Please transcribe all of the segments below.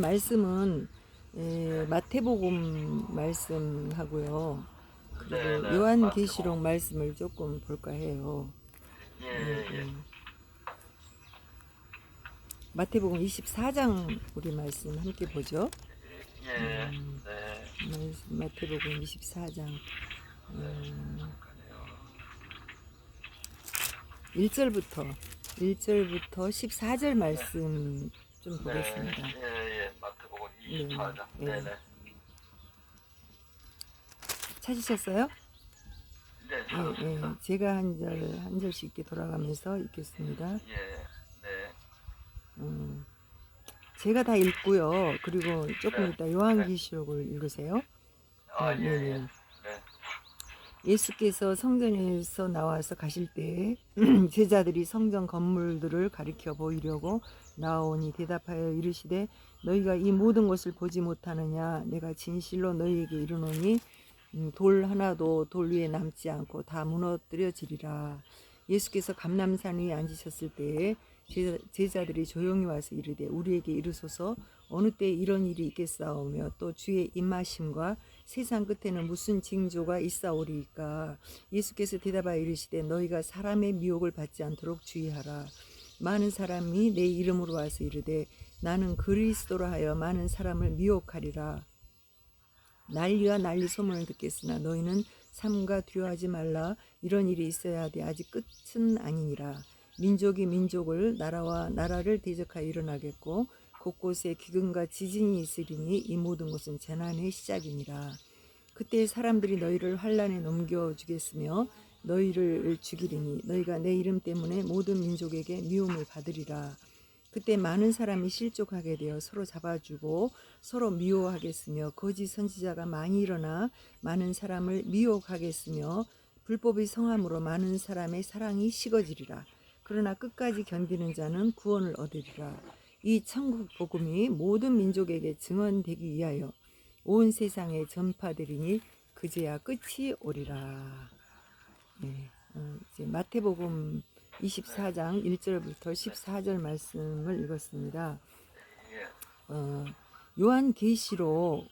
말씀은 마태복음 말씀하고요. 그리고 네네, 요한계시록 마태복음. 말씀을 조금 볼까 해요. 예, 예, 예, 예. 예. 마태복음 24장 우리 말씀 함께 보죠. 예, 네. 마태복음 24장 네, 잠깐요. 1절부터 14절 네, 말씀 좀 네, 보겠습니다. 예, 예. 마태복음 네, 24장. 네. 네네. 찾으셨어요? 네, 예, 예. 찾았습니다. 제가 한 절씩 이렇게 돌아가면서 읽겠습니다. 예, 네, 음, 제가 다 읽고요. 그리고 조금 네, 이따 네. 요한계시록을 읽으세요. 아, 예, 네, 예. 네. 네, 예수께서 성전에서 나와서 가실 때 제자들이 성전 건물들을 가리켜 보이려고 나오니 대답하여 이르시되 너희가 이 모든 것을 보지 못하느냐 내가 진실로 너희에게 이르노니 돌 하나도 돌 위에 남지 않고 다 무너뜨려지리라. 예수께서 감람산 위에 앉으셨을 때에 제자들이 조용히 와서 이르되 우리에게 이르소서 어느 때 이런 일이 있겠사오며 또 주의 임하심과 세상 끝에는 무슨 징조가 있사오리이까. 예수께서 대답하여 이르시되 너희가 사람의 미혹을 받지 않도록 주의하라. 많은 사람이 내 이름으로 와서 이르되 나는 그리스도라 하여 많은 사람을 미혹하리라. 난리와 난리 소문을 듣겠으나 너희는 삼가 두려워하지 말라. 이런 일이 있어야 하되 아직 끝은 아니니라. 민족이 민족을 나라와 나라를 대적하여 일어나겠고 곳곳에 기근과 지진이 있으리니 이 모든 것은 재난의 시작이니라. 그때 사람들이 너희를 환란에 넘겨주겠으며 너희를 죽이리니 너희가 내 이름 때문에 모든 민족에게 미움을 받으리라. 그때 많은 사람이 실족하게 되어 서로 잡아주고 서로 미워하겠으며 거짓 선지자가 많이 일어나 많은 사람을 미혹하겠으며 불법의 성함으로 많은 사람의 사랑이 식어지리라. 그러나 끝까지 견디는 자는 구원을 얻으리라. 이 천국 복음이 모든 민족에게 증언되기 위하여 온 세상에 전파되리니 그제야 끝이 오리라. 네, 이제 마태복음 네, 24장 1절부터 네, 14절 말씀을 읽었습니다. 예, 어, 네, 요한계시록의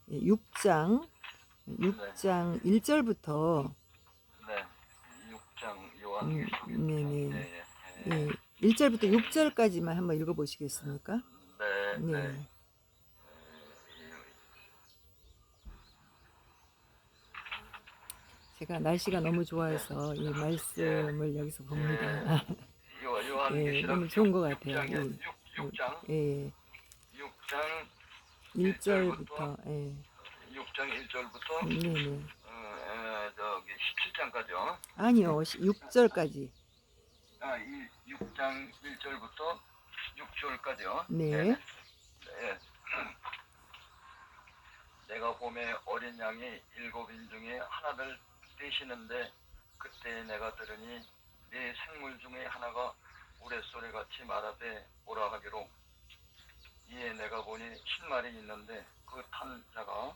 6장 네, 1절부터 네. 6장, 요한계시록 6장. 예, 네네, 예, 예. 예, 1절부터 6절까지만 한번 읽어보시겠습니까? 네, 네. 네, 제가 날씨가 너무 네, 좋아해서 이 예, 말씀을 여기서 봅니다. 예. 예, 요한계시록 너무 좋은 것 같아요. 6장에, 예, 6장, 예, 6장 1절부터, 1절부터, 예, 6장 1절부터, 네네. 저기 17장까지요. 아니요, 6절까지. 6장 1절부터 6절까지요. 네, 네네. 네. 내가 봄에 어린 양이 7인 중에 하나를 떼시는데 그때 내가 들으니 네 생물 중에 하나가 우레소리같이 말하되 오라 하기로 이에 내가 보니 신말이 있는데 그 탄 자가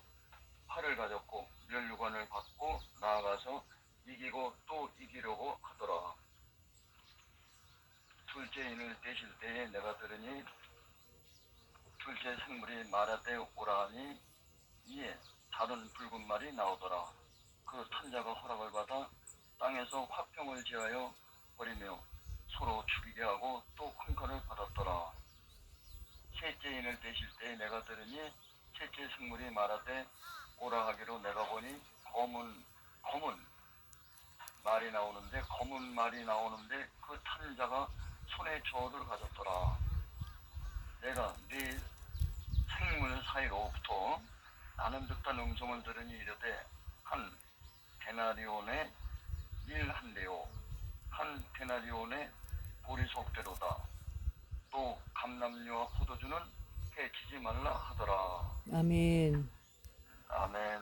활을 가졌고 면류관을 받고 나아가서 이기고 또 이기려고 하더라. 둘째 인을 떼실 때에 내가 들으니 둘째 생물이 말하되 오라 하니 이에 다른 붉은 말이 나오더라. 그 탄자가 허락을 받아 땅에서 화평을 지하여 버리며 서로 죽이게 하고 또 큰칼을 받았더라. 셋째 인을 떼실 때에 내가 들으니 셋째 생물이 말하되 오라 하기로 내가 보니 검은 말이 나오는데 그 탄자가 손에 저울을 가졌더라. 내가 네 생물 사이로부터 나는 듯한 음성을 들으니 이르되 한 데나리온의 한 대요 한 데나리온의 보리속대로다. 또 감람류와 포도주는 해치지 말라 하더라. 아멘. 아멘.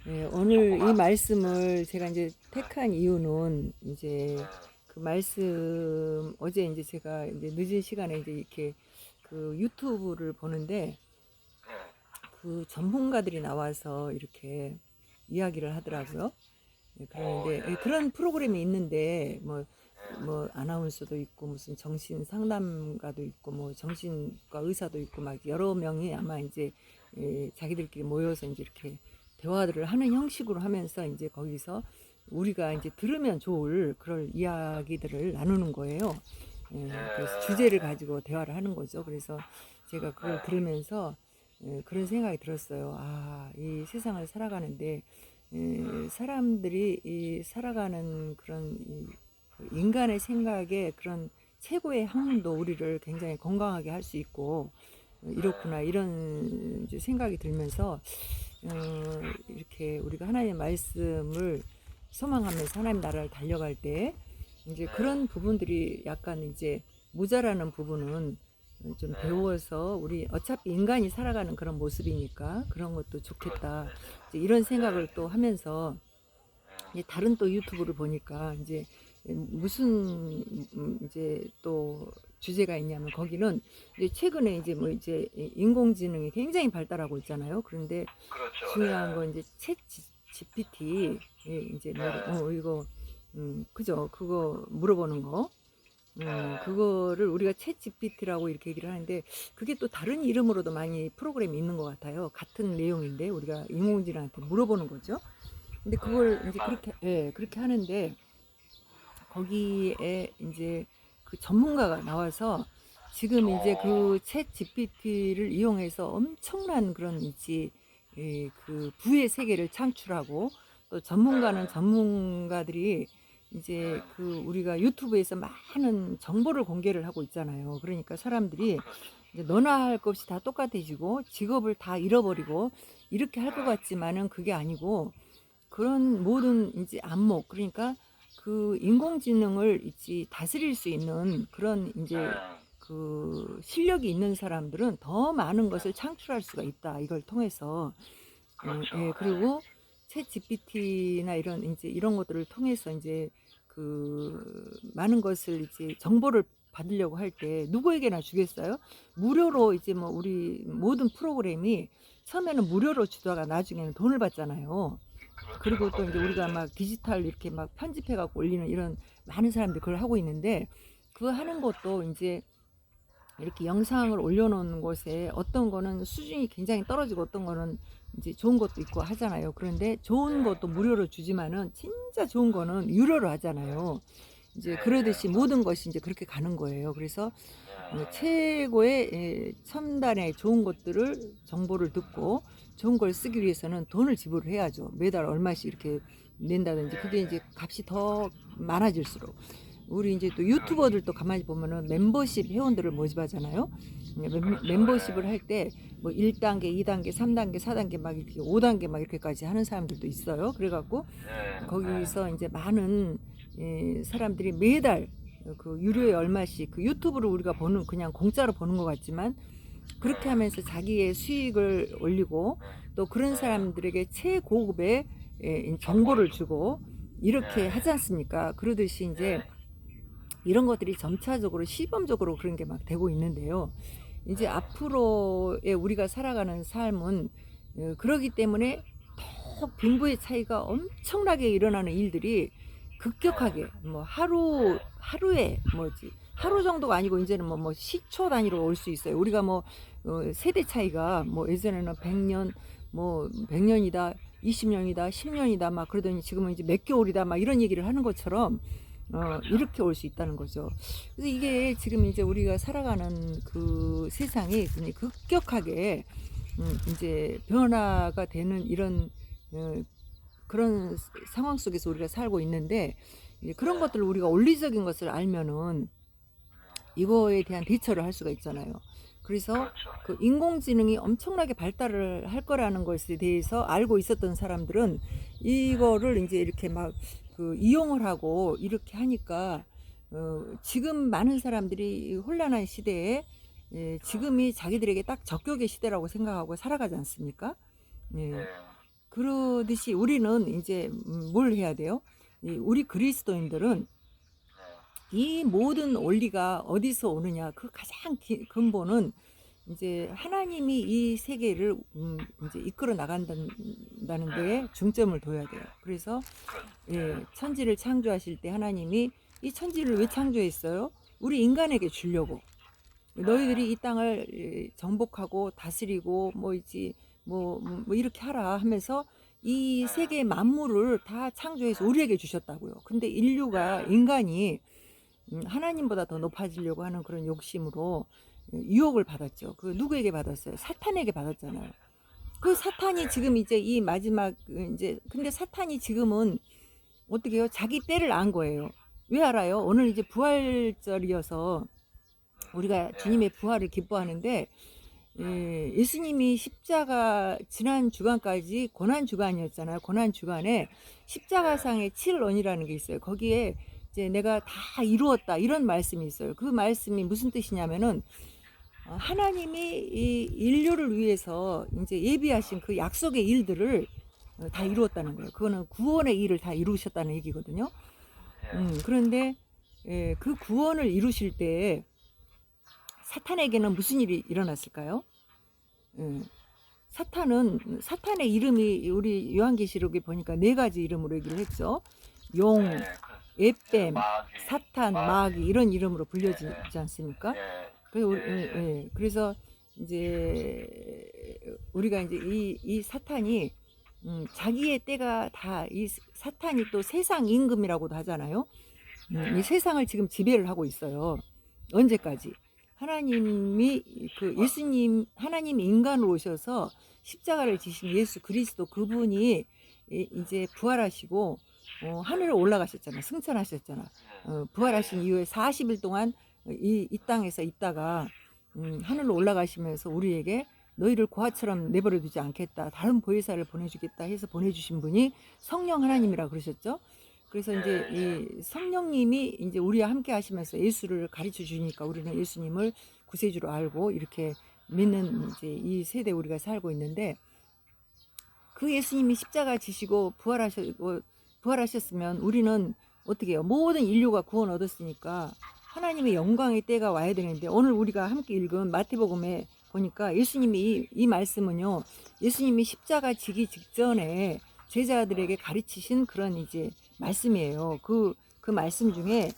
네, 오늘 이 조그만. 네, 말씀을 제가 이제 네, 택한 이유는 이제 네, 그 말씀 어제 이제 제가 이제 늦은 시간에 이제 이렇게 그 유튜브를 보는데 네, 그 전문가들이 나와서 이렇게 이야기를 하더라고요. 네, 그러는데 예, 예, 그런 프로그램이 있는데 뭐 뭐 아나운서도 있고 무슨 정신 상담가도 있고 뭐 정신과 의사도 있고 막 여러 명이 아마 이제 자기들끼리 모여서 이제 이렇게 대화를 하는 형식으로 하면서 이제 거기서 우리가 이제 들으면 좋을 그럴 이야기들을 나누는 거예요. 그래서 주제를 가지고 대화를 하는 거죠. 그래서 제가 그걸 들으면서 그런 생각이 들었어요. 아, 이 세상을 살아가는데 사람들이 이 살아가는 그런 인간의 생각에 그런 최고의 학문도 우리를 굉장히 건강하게 할 수 있고 이렇구나 이런 이제 생각이 들면서 이렇게 우리가 하나님의 말씀을 소망하면서 하나님 나라를 달려갈 때 이제 그런 부분들이 약간 이제 모자라는 부분은 좀 배워서 우리 어차피 인간이 살아가는 그런 모습이니까 그런 것도 좋겠다 이제 이런 생각을 또 하면서 이제 다른 또 유튜브를 보니까 이제 무슨 이제 또 주제가 있냐면 거기는 이제 최근에 이제 뭐 이제 인공지능이 굉장히 발달하고 있잖아요. 그런데 그렇죠. 중요한 건 이제 챗 GPT 이제 뭐 이거 그죠? 그거 물어보는 거. 그거를 우리가 챗 GPT라고 이렇게 얘기를 하는데 그게 또 다른 이름으로도 많이 프로그램이 있는 것 같아요. 같은 내용인데 우리가 인공지능한테 물어보는 거죠. 근데 그걸 이제 그렇게 하는데 거기에 이제 그 전문가가 나와서 지금 이제 그 챗 GPT를 이용해서 엄청난 그런 이제 그 부의 세계를 창출하고 또 전문가는 전문가들이 이제 그 우리가 유튜브에서 많은 정보를 공개를 하고 있잖아요. 그러니까 사람들이 이제 너나 할 것 없이 다 똑같아지고 직업을 다 잃어버리고 이렇게 할 것 같지만은 그게 아니고 그런 모든 이제 안목 그러니까 그 인공지능을 이제 다스릴 수 있는 그런 이제 그 실력이 있는 사람들은 더 많은 것을 창출할 수가 있다. 이걸 통해서 그리고 챗 GPT나 이런 이제 이런 것들을 통해서 이제 그 많은 것을 이제 정보를 받으려고 할 때 누구에게나 주겠어요? 무료로 이제 뭐 우리 모든 프로그램이 처음에는 무료로 주다가 나중에는 돈을 받잖아요. 그리고 또 이제 우리가 막 디지털 이렇게 막 편집해 갖고 올리는 이런 많은 사람들이 그걸 하고 있는데 그거 하는 것도 이제 이렇게 영상을 올려놓는 곳에 어떤 거는 수준이 굉장히 떨어지고 어떤 거는 이제 좋은 것도 있고 하잖아요. 그런데 좋은 것도 무료로 주지만은 진짜 좋은 거는 유료로 하잖아요. 이제 그러듯이 모든 것이 이제 그렇게 가는 거예요. 그래서 최고의 첨단의 좋은 것들을 정보를 듣고 좋은 걸 쓰기 위해서는 돈을 지불을 해야죠. 매달 얼마씩 이렇게 낸다든지 그게 이제 값이 더 많아질수록 우리 이제 또 유튜버들도 가만히 보면은 멤버십 회원들을 모집하잖아요. 멤버십을 할 때 뭐 1단계, 2단계, 3단계, 4단계 막 이렇게 5단계 막 이렇게까지 하는 사람들도 있어요. 그래갖고 거기서 이제 많은 사람들이 매달 그 유료에 얼마씩 그 유튜브를 우리가 보는 그냥 공짜로 보는 것 같지만 그렇게 하면서 자기의 수익을 올리고 또 그런 사람들에게 최고급의 정보를 주고 이렇게 하지 않습니까? 그러듯이 이제 이런 것들이 점차적으로 시범적으로 그런 게 막 되고 있는데요. 이제 앞으로의 우리가 살아가는 삶은 그러기 때문에 더욱 빈부의 차이가 엄청나게 일어나는 일들이 급격하게 뭐 하루에 뭐지 하루 정도가 아니고 이제는 뭐 시초 단위로 올 수 있어요. 우리가 뭐 세대 차이가 뭐 예전에는 100년 뭐 100년이다 20년이다 10년이다 막 그러더니 지금은 이제 몇 개월이다 막 이런 얘기를 하는 것처럼 이렇게 올 수 있다는 거죠. 그래서 이게 지금 이제 우리가 살아가는 그 세상이 굉장히 급격하게 이제 변화가 되는 이런 그런 상황 속에서 우리가 살고 있는데 이제 그런 것들을 우리가 원리적인 것을 알면은 이거에 대한 대처를 할 수가 있잖아요. 그래서 그 인공지능이 엄청나게 발달을 할 거라는 것에 대해서 알고 있었던 사람들은 이거를 이제 이렇게 막 그 이용을 하고 이렇게 하니까 지금 많은 사람들이 혼란한 시대에 지금이 자기들에게 딱 적격의 시대라고 생각하고 살아가지 않습니까? 그러듯이 우리는 이제 뭘 해야 돼요? 우리 그리스도인들은 이 모든 원리가 어디서 오느냐? 그 가장 근본은 이제 하나님이 이 세계를 이제 이끌어 나간다는 데에 중점을 둬야 돼요. 그래서 천지를 창조하실 때 하나님이 이 천지를 왜 창조했어요? 우리 인간에게 주려고. 너희들이 이 땅을 정복하고 다스리고 뭐 이렇게 하라 하면서 이 세계 만물을 다 창조해서 우리에게 주셨다고요. 근데 인류가 인간이 하나님보다 더 높아지려고 하는 그런 욕심으로 유혹을 받았죠. 그 누구에게 받았어요? 사탄에게 받았잖아요. 그 사탄이 지금 이제 이 마지막 이제 근데 사탄이 지금은 어떻게 해요? 자기 때를 안 거예요. 왜 알아요? 오늘 이제 부활절이어서 우리가 주님의 부활을 기뻐하는데 예수님이 십자가 지난 주간까지 고난 주간이었잖아요. 고난 주간에 십자가상의 7원이라는 게 있어요. 거기에 이제 내가 다 이루었다 이런 말씀이 있어요. 그 말씀이 무슨 뜻이냐면은 하나님이 이 인류를 위해서 이제 예비하신 그 약속의 일들을 다 이루었다는 거예요. 그거는 구원의 일을 다 이루셨다는 얘기거든요. 그런데 그 구원을 이루실 때 사탄에게는 무슨 일이 일어났을까요? 사탄의 이름이 우리 요한계시록에 보니까 4가지 이름으로 얘기를 했죠. 용, 에뱀, 사탄, 마귀 이런 이름으로 불려지지 않습니까? 그래서 이제 우리가 이제 이 사탄이 자기의 때가 다 이 사탄이 또 세상 임금이라고도 하잖아요. 이 세상을 지금 지배를 하고 있어요. 언제까지? 하나님이 그 예수님 하나님 인간으로 오셔서 십자가를 지신 예수 그리스도 그분이 이제 부활하시고 하늘에 올라가셨잖아. 승천하셨잖아. 부활하신 이후에 40일 동안 이 땅에서 있다가 하늘로 올라가시면서 우리에게 너희를 고아처럼 내버려 두지 않겠다. 다른 보혜사를 보내주겠다 해서 보내주신 분이 성령 하나님이라 그러셨죠. 그래서 이제 이 성령님이 이제 우리와 함께 하시면서 예수를 가르쳐 주니까 우리는 예수님을 구세주로 알고 이렇게 믿는 이제 이 세대 우리가 살고 있는데 그 예수님이 십자가 지시고 부활하셨으면 우리는 어떻게 해요? 모든 인류가 구원 얻었으니까 하나님의 영광의 때가 와야 되는데 오늘 우리가 함께 읽은 마태복음에 보니까 예수님이 이 말씀은요. 예수님이 십자가 지기 직전에 제자들에게 가르치신 그런 이제 말씀이에요. 그 말씀 중에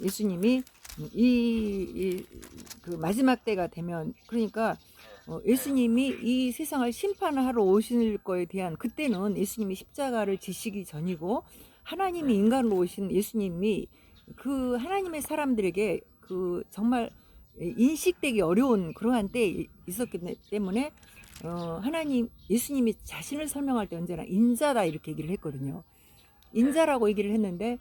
예수님이 그 마지막 때가 되면 그러니까 예수님이 이 세상을 심판하러 오실 거에 대한 그때는 예수님이 십자가를 지시기 전이고 하나님이 인간으로 오신 예수님이 그 하나님의 사람들에게 그 정말 인식되기 어려운 그러한 때에 있었기 때문에 하나님 예수님이 자신을 설명할 때 언제나 인자다 이렇게 얘기를 했거든요. 인자라고 얘기를 했는데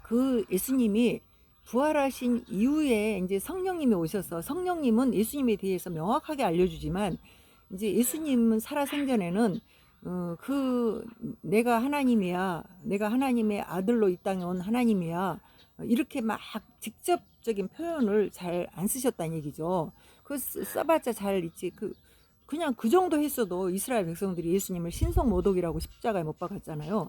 그 예수님이 부활하신 이후에 이제 성령님이 오셔서 성령님은 예수님에 대해서 명확하게 알려주지만 이제 예수님은 살아생전에는 그 내가 하나님이야, 내가 하나님의 아들로 이 땅에 온 하나님이야 이렇게 막 직접적인 표현을 잘 안 쓰셨다는 얘기죠. 그 써봤자 잘 있지. 그냥 그 정도 했어도 이스라엘 백성들이 예수님을 신성모독이라고 십자가에 못 박았잖아요.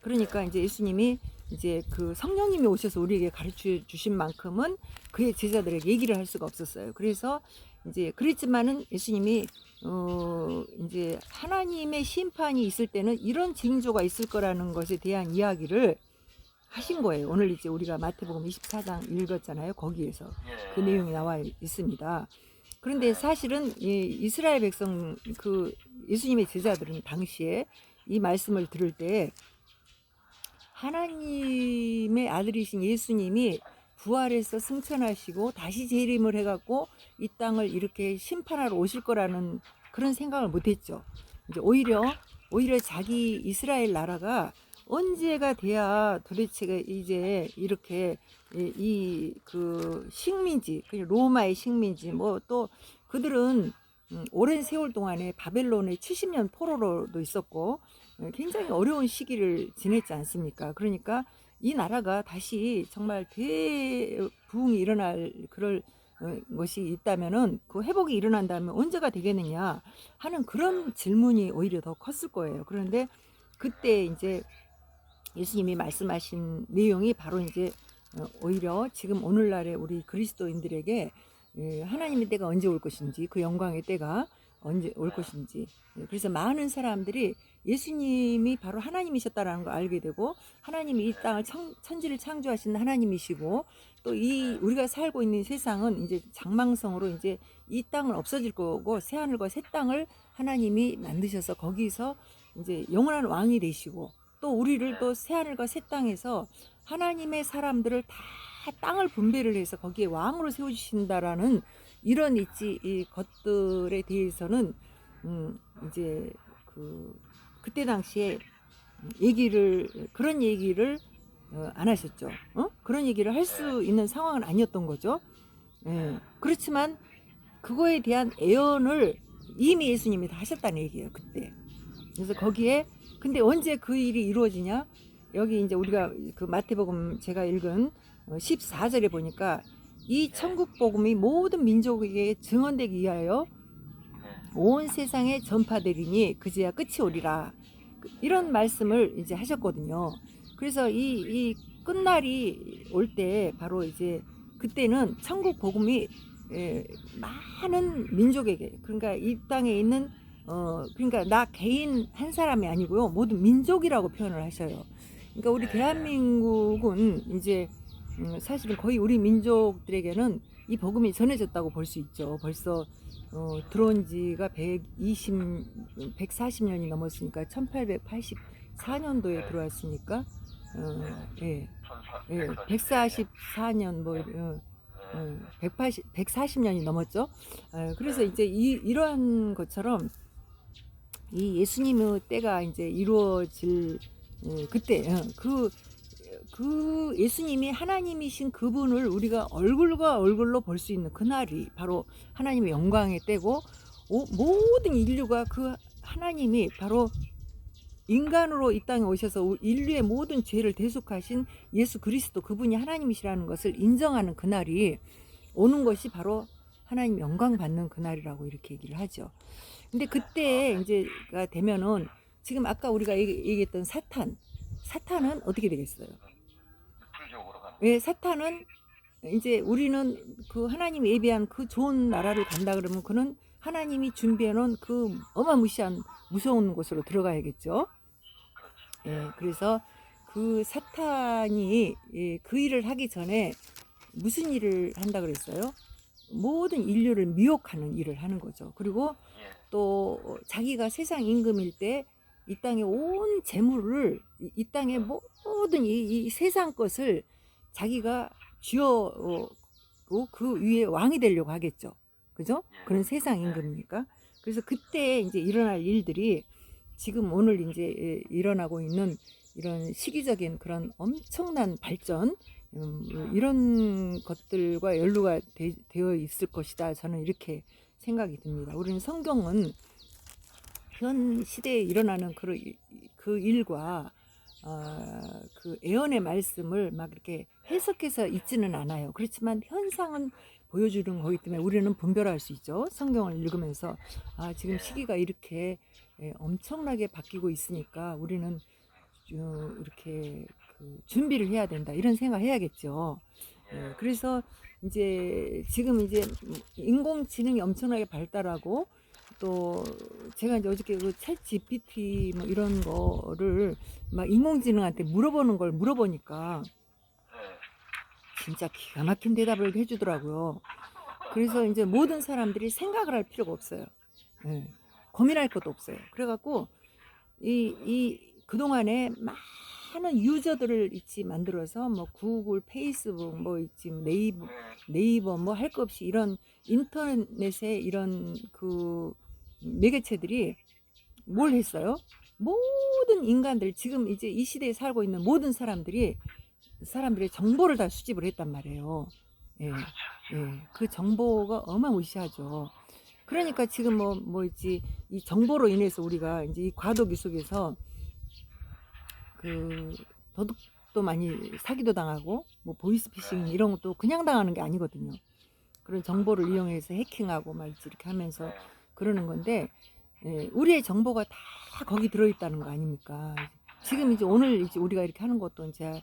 그러니까 이제 예수님이 이제 그 성령님이 오셔서 우리에게 가르쳐 주신 만큼은 그의 제자들에게 얘기를 할 수가 없었어요. 그래서 이제 그랬지만은 예수님이 이제 하나님의 심판이 있을 때는 이런 징조가 있을 거라는 것에 대한 이야기를 하신 거예요. 오늘 이제 우리가 마태복음 24장 읽었잖아요. 거기에서 그 내용이 나와 있습니다. 그런데 사실은 이스라엘 백성 그 예수님의 제자들은 당시에 이 말씀을 들을 때 하나님의 아들이신 예수님이 부활해서 승천하시고 다시 재림을 해갖고 이 땅을 이렇게 심판하러 오실 거라는 그런 생각을 못했죠. 이제 오히려 자기 이스라엘 나라가 언제가 돼야 도대체 이제 이렇게 그 식민지, 로마의 식민지 뭐 또 그들은 오랜 세월 동안에 바벨론의 70년 포로로도 있었고 굉장히 어려운 시기를 지냈지 않습니까? 그러니까 이 나라가 다시 정말 대부흥이 일어날 그럴 것이 있다면은 그 회복이 일어난다면 언제가 되겠느냐 하는 그런 질문이 오히려 더 컸을 거예요. 그런데 그때 이제 예수님이 말씀하신 내용이 바로 이제 오히려 지금 오늘날의 우리 그리스도인들에게 하나님의 때가 언제 올 것인지 그 영광의 때가 언제 올 것인지. 그래서 많은 사람들이 예수님이 바로 하나님이셨다라는 걸 알게 되고, 하나님이 이 땅을 천지를 창조하신 하나님이시고, 또 이 우리가 살고 있는 세상은 이제 장망성으로 이제 이 땅은 없어질 거고 새 하늘과 새 땅을 하나님이 만드셔서 거기서 이제 영원한 왕이 되시고, 또 우리를 또 새 하늘과 새 땅에서 하나님의 사람들을 다 땅을 분배를 해서 거기에 왕으로 세워주신다라는 이런 이 것들에 대해서는 이제 그때 당시에 그런 얘기를 안 하셨죠. 그런 얘기를 할 수 있는 상황은 아니었던 거죠. 예. 그렇지만 그거에 대한 애언을 이미 예수님이 다 하셨다는 얘기예요, 그때. 그래서 거기에 근데 언제 그 일이 이루어지냐? 여기 이제 우리가 그 마태복음 제가 읽은 14절에 보니까 이 천국 복음이 모든 민족에게 증언되기 위하여 온 세상에 전파되리니 그제야 끝이 오리라. 이런 말씀을 이제 하셨거든요. 그래서 이 끝날이 올 때 바로 이제 그때는 천국 복음이 많은 민족에게, 그러니까 이 땅에 있는 그러니까 나 개인 한 사람이 아니고요, 모든 민족이라고 표현을 하셔요. 그러니까 우리 대한민국은 이제 사실은 거의 우리 민족들에게는 이 복음이 전해졌다고 볼 수 있죠. 벌써 들어온 지가 140년이 넘었으니까 1884년도에 들어왔으니까 예, 144년 140년이 넘었죠. 그래서 이제 이러한 것처럼 이 예수님의 때가 이제 이루어질 그때 그 예수님이 하나님이신 그분을 우리가 얼굴과 얼굴로 볼 수 있는 그날이 바로 하나님의 영광의 때고, 모든 인류가 그 하나님이 바로 인간으로 이 땅에 오셔서 인류의 모든 죄를 대속하신 예수 그리스도 그분이 하나님이시라는 것을 인정하는 그날이 오는 것이 바로 하나님 영광 받는 그날이라고 이렇게 얘기를 하죠. 근데 그때 이제가 되면은 지금 아까 우리가 얘기했던 사탄은 어떻게 되겠어요? 예, 사탄은 이제 우리는 그 하나님 예비한 그 좋은 나라를 간다 그러면 그는 하나님이 준비해 놓은 그 어마무시한 무서운 곳으로 들어가야겠죠. 예, 그래서 그 사탄이 그 일을 하기 전에 무슨 일을 한다 그랬어요? 모든 인류를 미혹하는 일을 하는 거죠. 그리고 또 자기가 세상 임금일 때 이 땅의 온 재물을 이 땅의 모든 이 세상 것을 자기가 쥐어고 그 위에 왕이 되려고 하겠죠. 그죠? 그런 세상 임금이니까. 그래서 그때 이제 일어날 일들이 지금 오늘 이제 일어나고 있는 이런 시기적인 그런 엄청난 발전, 이런 것들과 연루가 되어 있을 것이다. 저는 이렇게 생각이 듭니다. 우리는 성경은 현 시대에 일어나는 그 일과 그 예언의 말씀을 막 이렇게 해석해서 읽지는 않아요. 그렇지만 현상은 보여주는 거기 때문에 우리는 분별할 수 있죠. 성경을 읽으면서 지금 시기가 이렇게 엄청나게 바뀌고 있으니까 우리는 이렇게 준비를 해야 된다, 이런 생각을 해야겠죠. 그래서 이제 지금 이제 인공지능이 엄청나게 발달하고, 또 제가 이제 어저께 그 챗 GPT 뭐 이런 거를 막 인공지능한테 물어보니까 진짜 기가 막힌 대답을 해주더라고요. 그래서 이제 모든 사람들이 생각을 할 필요가 없어요. 고민할 것도 없어요. 그래갖고 그동안에 많은 유저들을 있지 만들어서 뭐 구글, 페이스북, 뭐 있지 네이버 뭐 할 것 없이 이런 인터넷에 이런 그 매개체들이 뭘 했어요? 모든 인간들, 지금 이제 이 시대에 살고 있는 모든 사람들의 정보를 다 수집을 했단 말이에요. 그 정보가 어마무시하죠. 그러니까 지금 뭐 있지, 이 정보로 인해서 우리가 이제 이 과도기 속에서 그 도둑도 많이 사기도 당하고, 뭐 보이스피싱 이런 것도 그냥 당하는 게 아니거든요. 그런 정보를 이용해서 해킹하고 막 이렇게 하면서 그러는 건데, 우리의 정보가 다 거기 들어있다는 거 아닙니까? 지금 이제 오늘 이제 우리가 이렇게 하는 것도 이제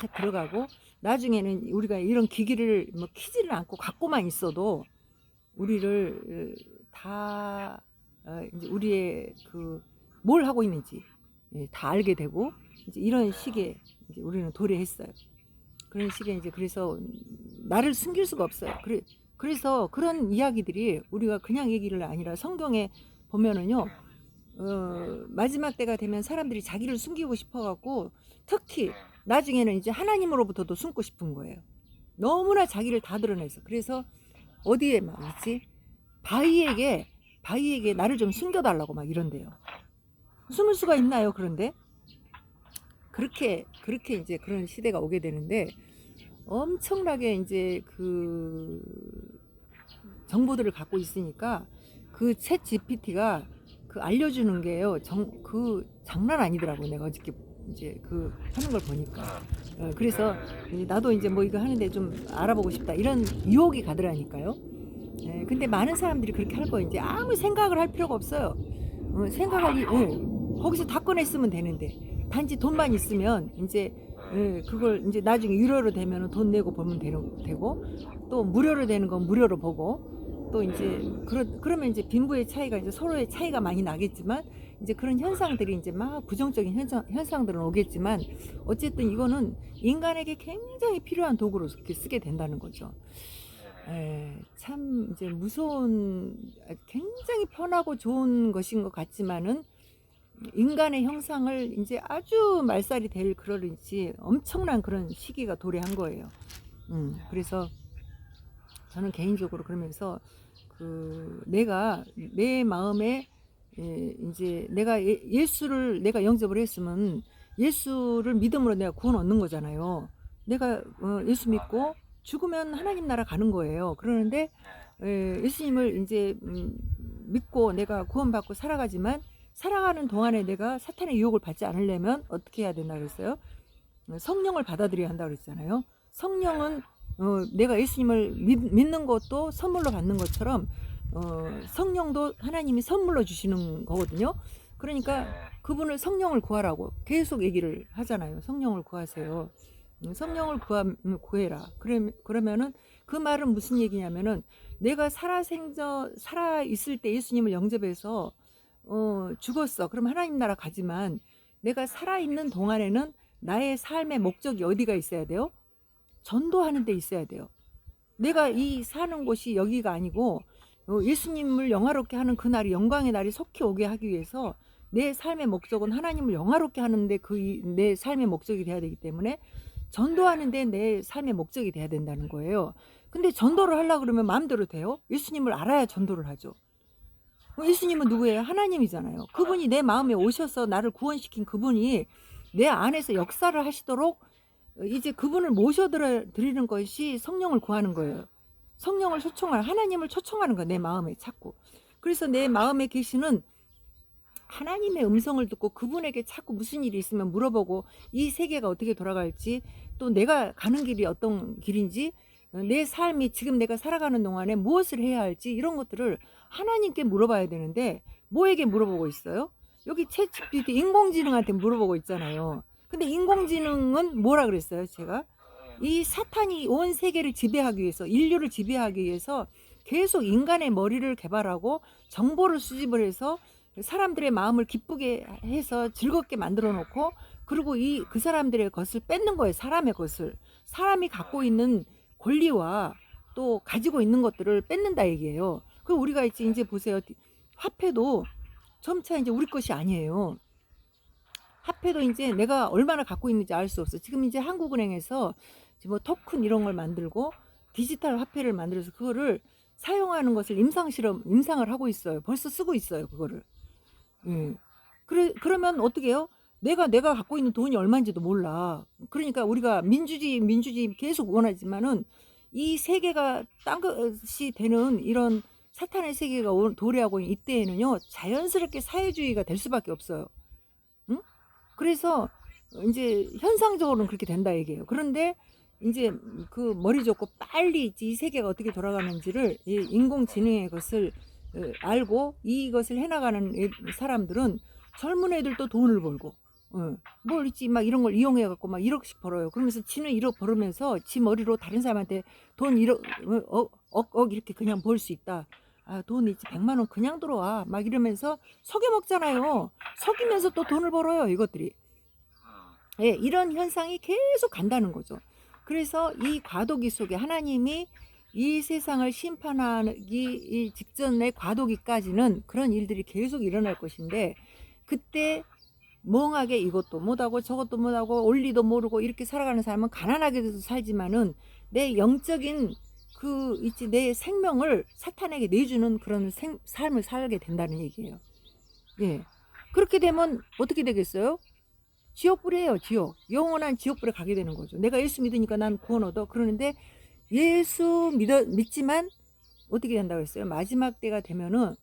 다 들어가고, 나중에는 우리가 이런 기기를 뭐 키지를 않고 갖고만 있어도 우리를 다 이제 우리의 그 뭘 하고 있는지 다 알게 되고 이제 이런 식의 이제 우리는 도래했어요. 그런 식의 이제 그래서 나를 숨길 수가 없어요. 그래서 그런 이야기들이 우리가 그냥 얘기를 아니라 성경에 보면은요. 마지막 때가 되면 사람들이 자기를 숨기고 싶어갖고 특히 나중에는 이제 하나님으로부터도 숨고 싶은 거예요. 너무나 자기를 다 드러내서. 그래서 어디에 막 있지? 바위에게 나를 좀 숨겨달라고 막 이런대요. 숨을 수가 있나요? 그런데 그렇게 이제 그런 시대가 오게 되는데 엄청나게 이제 그 정보들을 갖고 있으니까 그 챗 GPT가 그 알려주는 게요. 그 장난 아니더라고. 내가 어저께 이제 그 하는 걸 보니까. 그래서 나도 이제 뭐 이거 하는데 좀 알아보고 싶다 이런 유혹이 가더라니까요. 근데 많은 사람들이 그렇게 할 거예요. 이제 아무 생각을 할 필요가 없어요. 거기서 다 꺼냈으면 되는데 단지 돈만 있으면 이제 그걸 이제 나중에 유료로 되면 돈 내고 보면 되고 또 무료로 되는 건 무료로 보고 또 이제 그러면 이제 빈부의 차이가 이제 서로의 차이가 많이 나겠지만 이제 그런 현상들이 이제 막 부정적인 현상들은 오겠지만 어쨌든 이거는 인간에게 굉장히 필요한 도구로 이렇게 쓰게 된다는 거죠. 참 이제 무서운 굉장히 편하고 좋은 것인 것 같지만은 인간의 형상을 이제 아주 말살이 될 그러는지 엄청난 그런 시기가 도래한 거예요. 그래서 저는 개인적으로 그러면서 그 내가 내 마음에 이제 내가 예수를 내가 영접을 했으면 예수를 믿음으로 내가 구원 얻는 거잖아요. 내가 예수 믿고 죽으면 하나님 나라 가는 거예요. 그러는데 예수님을 이제 믿고 내가 구원받고 살아가지만 살아가는 동안에 내가 사탄의 유혹을 받지 않으려면 어떻게 해야 된다 그랬어요? 성령을 받아들여야 한다 그랬잖아요. 성령은 내가 예수님을 믿는 것도 선물로 받는 것처럼 성령도 하나님이 선물로 주시는 거거든요. 그러니까 그분을 성령을 구하라고 계속 얘기를 하잖아요. 성령을 구하세요. 성령을 구해라. 그러면은 그 말은 무슨 얘기냐면은 내가 살아 있을 때 예수님을 영접해서 죽었어. 그럼 하나님 나라 가지만 내가 살아 있는 동안에는 나의 삶의 목적이 어디가 있어야 돼요? 전도하는 데 있어야 돼요. 내가 이 사는 곳이 여기가 아니고 예수님을 영화롭게 하는 그날이 영광의 날이 속히 오게 하기 위해서 내 삶의 목적은 하나님을 영화롭게 하는데 내 삶의 목적이 돼야 되기 때문에 전도하는데 내 삶의 목적이 돼야 된다는 거예요. 근데 전도를 하려고 그러면 마음대로 돼요? 예수님을 알아야 전도를 하죠. 예수님은 누구예요? 하나님이잖아요. 그분이 내 마음에 오셔서 나를 구원시킨 그분이 내 안에서 역사를 하시도록 이제 그분을 모셔드리는 것이 성령을 구하는 거예요. 성령을 하나님을 초청하는 거예요. 내 마음에 자꾸. 그래서 내 마음에 계시는 하나님의 음성을 듣고 그분에게 자꾸 무슨 일이 있으면 물어보고 이 세계가 어떻게 돌아갈지 또 내가 가는 길이 어떤 길인지 내 삶이 지금 내가 살아가는 동안에 무엇을 해야 할지 이런 것들을 하나님께 물어봐야 되는데 뭐에게 물어보고 있어요? 여기 챗 GPT 인공지능한테 물어보고 있잖아요. 근데 인공지능은 뭐라 그랬어요? 제가 이 사탄이 온 세계를 지배하기 위해서 인류를 지배하기 위해서 계속 인간의 머리를 개발하고 정보를 수집을 해서 사람들의 마음을 기쁘게 해서 즐겁게 만들어 놓고 그리고 그 사람들의 것을 뺏는 거예요. 사람의 것을. 사람이 갖고 있는 권리와 또 가지고 있는 것들을 뺏는다 얘기예요. 그 우리가 이제 보세요. 화폐도 점차 이제 우리 것이 아니에요. 화폐도 이제 내가 얼마나 갖고 있는지 알 수 없어. 지금 이제 한국은행에서 뭐 토큰 이런 걸 만들고 디지털 화폐를 만들어서 그거를 사용하는 것을 임상을 하고 있어요. 벌써 쓰고 있어요. 그거를. 그러면 어떻게 해요? 내가 갖고 있는 돈이 얼마인지도 몰라. 그러니까 우리가 민주주의 계속 원하지만은 이 세계가 딴 것이 되는 이런 사탄의 세계가 도래하고 있는 이때에는요 자연스럽게 사회주의가 될 수밖에 없어요. 응? 그래서 이제 현상적으로는 그렇게 된다 얘기예요. 그런데 이제 그 머리 좋고 빨리 이 세계가 어떻게 돌아가는지를 이 인공지능의 것을 알고 이것을 해나가는 사람들은 젊은 애들도 돈을 벌고 뭘 있지 막 이런 걸 이용해 갖고 막 1억씩 벌어요. 그러면서 지는 1억 벌으면서 지 머리로 다른 사람한테 돈 1억 이렇게 그냥 벌 수 있다. 아, 돈 있지, 100만 원 그냥 들어와 막 이러면서 속여 먹잖아요. 속이면서 또 돈을 벌어요, 이것들이. 예, 이런 현상이 계속 간다는 거죠. 그래서 이 과도기 속에 하나님이 이 세상을 심판하기 직전의 과도기까지는 그런 일들이 계속 일어날 것인데, 그때 멍하게 이것도 못하고 저것도 못하고 원리도 모르고 이렇게 살아가는 사람은 가난하게도 살지만은 내 영적인 그 있지, 내 생명을 사탄에게 내주는 그런 삶을 살게 된다는 얘기예요. 예. 그렇게 되면 어떻게 되겠어요? 지옥불이에요, 지옥. 영원한 지옥불에 가게 되는 거죠. 내가 예수 믿으니까 난 구원 얻어. 그러는데 예수 믿지만 어떻게 된다고 했어요? 마지막 때가 되면은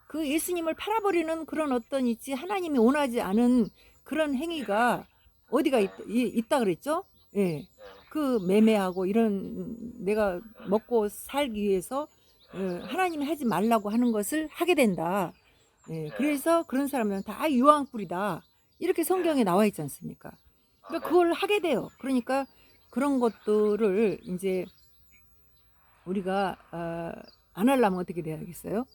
그 예수님을 팔아버리는 그런 어떤 있지, 하나님이 원하지 않은 그런 행위가 어디가 있다 그랬죠? 예. 그 매매하고 이런, 내가 먹고 살기 위해서 하나님이 하지 말라고 하는 것을 하게 된다. 예. 그래서 그런 사람들은 다 유황불이다. 이렇게 성경에 나와 있지 않습니까? 그러니까 그걸 하게 돼요. 그러니까 그런 것들을 이제 우리가 안 하려면 어떻게 돼야겠어요?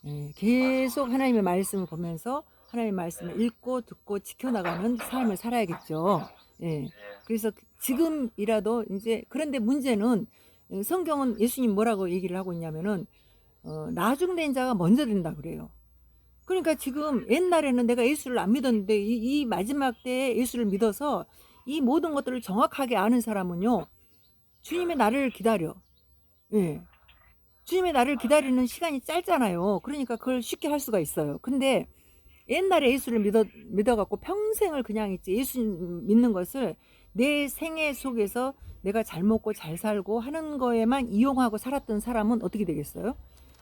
예, 계속 하나님의 말씀을 보면서 하나님의 말씀을 읽고 듣고 지켜나가는 삶을 살아야겠죠. 예. 그래서 지금이라도 이제, 그런데 문제는 성경은 예수님 뭐라고 얘기를 하고 있냐면은 나중된 자가 먼저 된다 그래요. 그러니까 지금 옛날에는 내가 예수를 안 믿었는데 이 마지막 때에 예수를 믿어서 이 모든 것들을 정확하게 아는 사람은요, 주님의 날을 기다려. 예. 주님의 날을 기다리는 시간이 짧잖아요. 그러니까 그걸 쉽게 할 수가 있어요. 근데 옛날에 예수를 믿어갖고 평생을 그냥 있지, 예수 믿는 것을 내 생애 속에서 내가 잘 먹고 잘 살고 하는 거에만 이용하고 살았던 사람은 어떻게 되겠어요?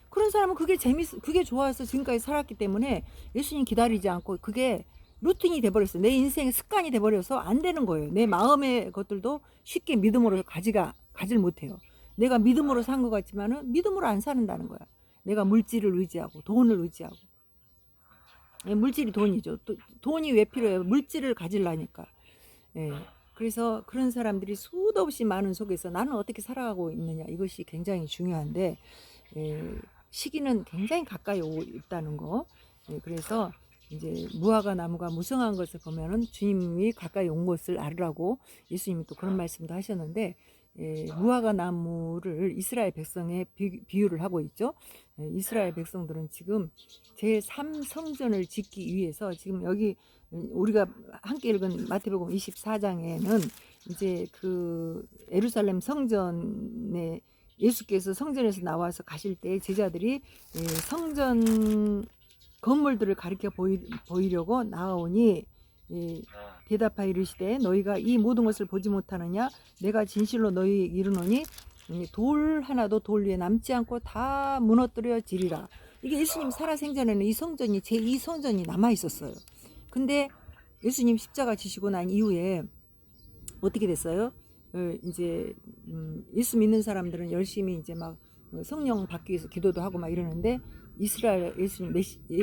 그런 사람은 그게 좋아서 지금까지 살았기 때문에 예수님 기다리지 않고 그게 루틴이 돼버렸어요. 내 인생의 습관이 돼버려서 안 되는 거예요. 내 마음의 것들도 쉽게 믿음으로 가질 못해요. 내가 믿음으로 산 것 같지만은 믿음으로 안 사는다는 거야. 내가 물질을 의지하고 돈을 의지하고. 예, 물질이 돈이죠. 돈이 왜 필요해요? 물질을 가지려니까. 예. 그래서 그런 사람들이 수도 없이 많은 속에서 나는 어떻게 살아가고 있느냐, 이것이 굉장히 중요한데, 예, 시기는 굉장히 가까이 오고 있다는 거. 예, 그래서 이제 무화과 나무가 무성한 것을 보면은 주님이 가까이 온 것을 알으라고 예수님이 또 그런 말씀도 하셨는데, 예, 무화과 나무를 이스라엘 백성에 비유를 하고 있죠. 예, 이스라엘 백성들은 지금 제3성전을 짓기 위해서 지금 여기 우리가 함께 읽은 마태복음 24장에는 이제 그 예루살렘 성전에 예수께서 성전에서 나와서 가실 때 제자들이 성전 건물들을 가리켜 보이려고 나아오니 대답하여 이르시되 너희가 이 모든 것을 보지 못하느냐? 내가 진실로 너희 이르노니 돌 하나도 돌 위에 남지 않고 다 무너뜨려지리라. 이게 예수님 살아생전에는 이 성전이 제2성전이 남아 있었어요. 근데 예수님 십자가 지시고 난 이후에 어떻게 됐어요? 이제 예수 믿는 사람들은 열심히 이제 막 성령 받기 위해서 기도도 하고 막 이러는데, 이스라엘 예수님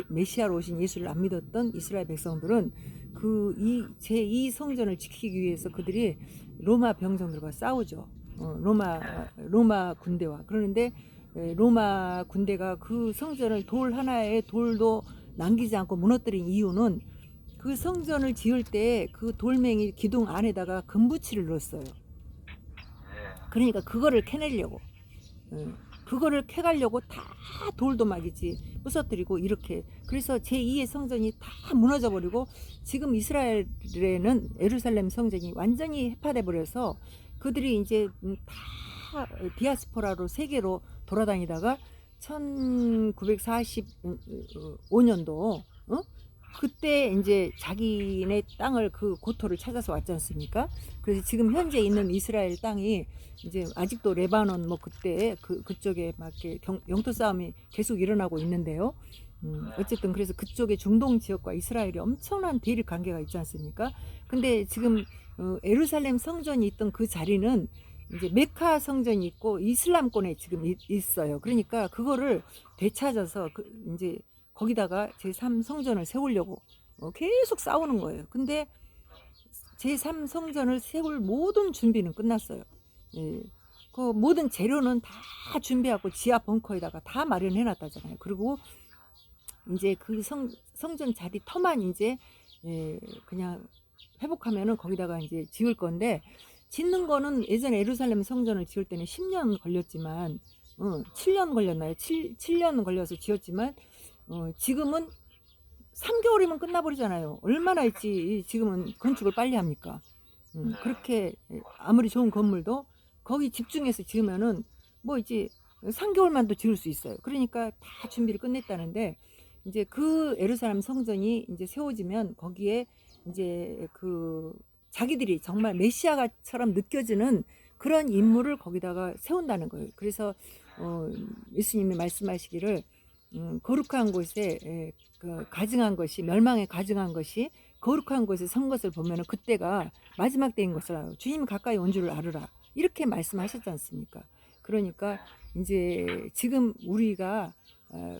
메시아로 오신 예수를 안 믿었던 이스라엘 백성들은 그 제2 성전을 지키기 위해서 그들이 로마 병정들과 싸우죠. 로마 군대와. 그러는데 로마 군대가 그 성전을 돌 하나의 돌도 남기지 않고 무너뜨린 이유는 그 성전을 지을 때 그 돌멩이 기둥 안에다가 금붙이를 넣었어요. 그러니까 그거를 캐내려고, 그거를 캐가려고 다 돌도 막이지 부서뜨리고 이렇게. 그래서 제2의 성전이 다 무너져 버리고 지금 이스라엘에는 예루살렘 성전이 완전히 해파돼 버려서 그들이 이제 다 디아스포라로 세계로 돌아다니다가 1945년도 그때 이제 자기네 땅을 그 고토를 찾아서 왔지 않습니까? 그래서 지금 현재 있는 이스라엘 땅이 이제 아직도 레바논 뭐 그때 그쪽에 막 이렇게 영토 싸움이 계속 일어나고 있는데요. 어쨌든 그래서 그쪽에 중동 지역과 이스라엘이 엄청난 대립 관계가 있지 않습니까? 근데 지금 예루살렘 성전이 있던 그 자리는 이제 메카 성전이 있고 이슬람권에 지금 있어요. 그러니까 그거를 되찾아서 이제 거기다가 제3성전을 세우려고 계속 싸우는 거예요. 근데 제3성전을 세울 모든 준비는 끝났어요. 예. 그 모든 재료는 다 준비하고 지하 벙커에다가 다 마련해 놨다잖아요. 그리고 이제 그 성전 자리 터만 이제 그냥 회복하면은 거기다가 이제 지을 건데, 짓는 거는 예전에 예루살렘 성전을 지을 때는 10년 걸렸지만 7년 걸렸나요? 7년 걸려서 지었지만 지금은 3개월이면 끝나버리잖아요. 얼마나 있지 지금은 건축을 빨리 합니까? 그렇게 아무리 좋은 건물도 거기 집중해서 지으면은 뭐 이제 3개월만도 지을 수 있어요. 그러니까 다 준비를 끝냈다는데, 이제 그 예루살렘 성전이 이제 세워지면 거기에 이제 그 자기들이 정말 메시아처럼 느껴지는 그런 인물을 거기다가 세운다는 거예요. 그래서 예수님이 말씀하시기를 거룩한 곳에 그 가증한 것이, 멸망에 가증한 것이 거룩한 곳에 선 것을 보면은 그때가 마지막 때인 것을 알아. 주님이 가까이 온 줄을 알으라. 이렇게 말씀하셨지 않습니까? 그러니까 이제 지금 우리가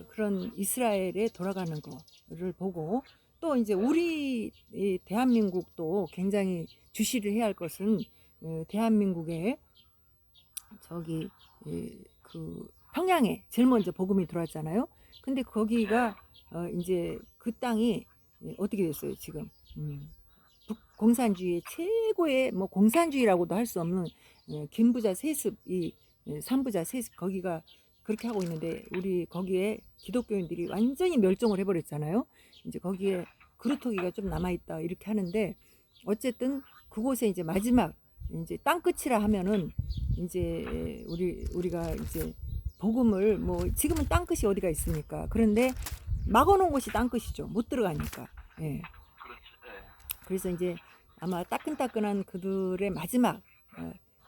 그런 이스라엘에 돌아가는 거를 보고, 또 이제 우리 이 대한민국도 굉장히 주시를 해야 할 것은 대한민국에 저기 그 평양에 제일 먼저 복음이 들어왔잖아요. 근데 거기가 이제 그 땅이 어떻게 됐어요 지금? 공산주의 최고의, 뭐 공산주의라고도 할 수 없는 김부자 세습, 이 삼부자 세습, 거기가 그렇게 하고 있는데, 우리 거기에 기독교인들이 완전히 멸종을 해버렸잖아요. 이제 거기에 그루터기가 좀 남아있다 이렇게 하는데, 어쨌든 그곳에 이제 마지막 이제 땅끝이라 하면은 이제 우리가 이제 복음을, 뭐 지금은 땅끝이 어디가 있습니까? 그런데 막아놓은 곳이 땅끝이죠. 못 들어가니까. 예. 그렇지. 네. 그래서 이제 아마 따끈따끈한 그들의 마지막,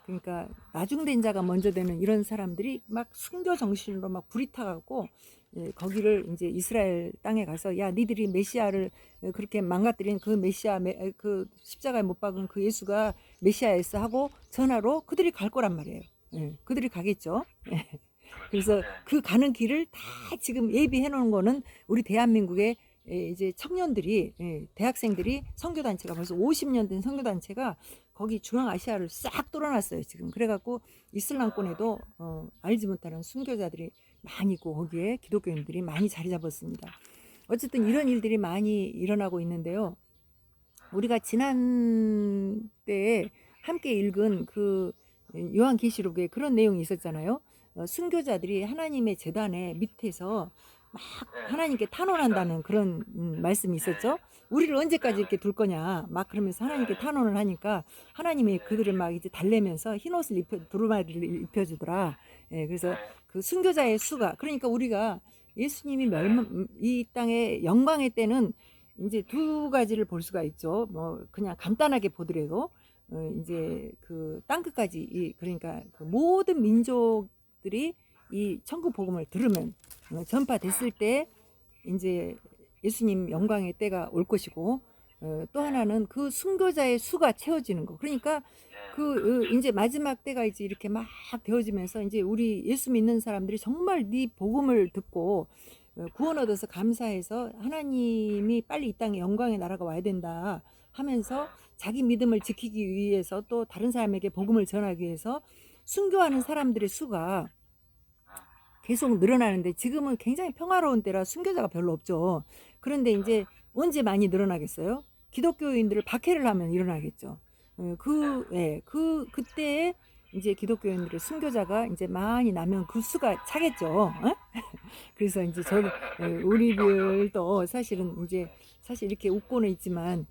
그러니까 나중된 자가 먼저 되는 이런 사람들이 막 순교 정신으로 막 불이 타갖고 거기를 이제 이스라엘 땅에 가서, 야 니들이 메시아를 그렇게 망가뜨린 그 메시아, 그 십자가에 못 박은 그 예수가 메시아였어 하고 전화로 그들이 갈 거란 말이에요. 그들이 가겠죠. 그래서 그 가는 길을 다 지금 예비해 놓은 거는 우리 대한민국의 이제 청년들이, 대학생들이, 선교단체가 벌써 50년 된 선교단체가 거기 중앙아시아를 싹 뚫어놨어요 지금. 그래갖고 이슬람권에도 알지 못하는 순교자들이 많이 있고 거기에 기독교인들이 많이 자리 잡았습니다. 어쨌든 이런 일들이 많이 일어나고 있는데요. 우리가 지난 때에 함께 읽은 그 요한계시록에 그런 내용이 있었잖아요. 순교자들이 하나님의 제단의 밑에서 막 하나님께 탄원한다는 그런 말씀이 있었죠. 우리를 언제까지 이렇게 둘 거냐 막 그러면서 하나님께 탄원을 하니까 하나님이 그들을 막 이제 달래면서 흰옷을 두루마리를 입혀주더라. 그래서 그 순교자의 수가, 그러니까 우리가 예수님이 이 땅의 영광의 때는 이제 두 가지를 볼 수가 있죠. 뭐 그냥 간단하게 보더라도 이제 그 땅끝까지, 그러니까 그 모든 민족들이 이 천국 복음을 들으면 전파됐을 때 이제 예수님 영광의 때가 올 것이고, 또 하나는 그 순교자의 수가 채워지는 거. 그러니까 그 이제 마지막 때가 이제 이렇게 막 되어지면서 이제 우리 예수 믿는 사람들이 정말 네 복음을 듣고 구원 얻어서 감사해서 하나님이 빨리 이 땅에 영광의 나라가 와야 된다 하면서 자기 믿음을 지키기 위해서 또 다른 사람에게 복음을 전하기 위해서 순교하는 사람들의 수가 계속 늘어나는데, 지금은 굉장히 평화로운 때라 순교자가 별로 없죠. 그런데 이제 언제 많이 늘어나겠어요? 기독교인들을 박해를 하면 일어나겠죠. 그때에 이제 기독교인들의 순교자가 이제 많이 나면 그 수가 차겠죠. 그래서 이제 우리들도 사실은 이제 사실 이렇게 웃고는 있지만,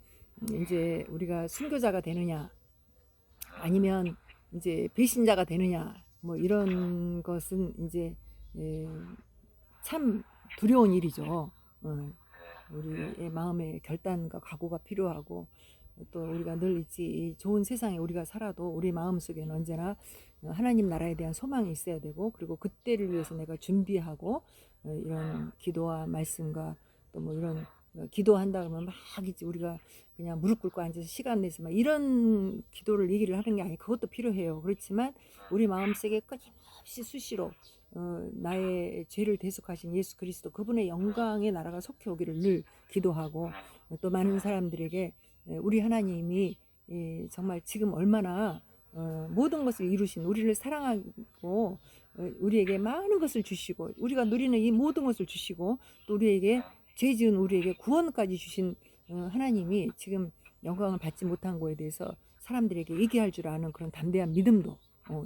이제 우리가 순교자가 되느냐 아니면 이제 배신자가 되느냐, 뭐 이런 것은 이제 참 두려운 일이죠. 우리의 마음의 결단과 각오가 필요하고, 또 우리가 늘 있지, 이 좋은 세상에 우리가 살아도 우리 마음속에는 언제나 하나님 나라에 대한 소망이 있어야 되고, 그리고 그때를 위해서 내가 준비하고, 이런 기도와 말씀과 또 뭐 이런 기도한다 그러면 막 이제 우리가 그냥 무릎 꿇고 앉아서 시간 내서 막 이런 기도를 얘기를 하는 게 아니고 그것도 필요해요. 그렇지만 우리 마음속에 끊임없이 수시로 나의 죄를 대속하신 예수 그리스도, 그분의 영광의 나라가 속해 오기를 늘 기도하고, 또 많은 사람들에게 우리 하나님이 정말 지금 얼마나 모든 것을 이루신 우리를 사랑하고 우리에게 많은 것을 주시고 우리가 누리는 이 모든 것을 주시고 또 우리에게 죄 지은 우리에게 구원까지 주신 하나님이 지금 영광을 받지 못한 거에 대해서 사람들에게 얘기할 줄 아는 그런 담대한 믿음도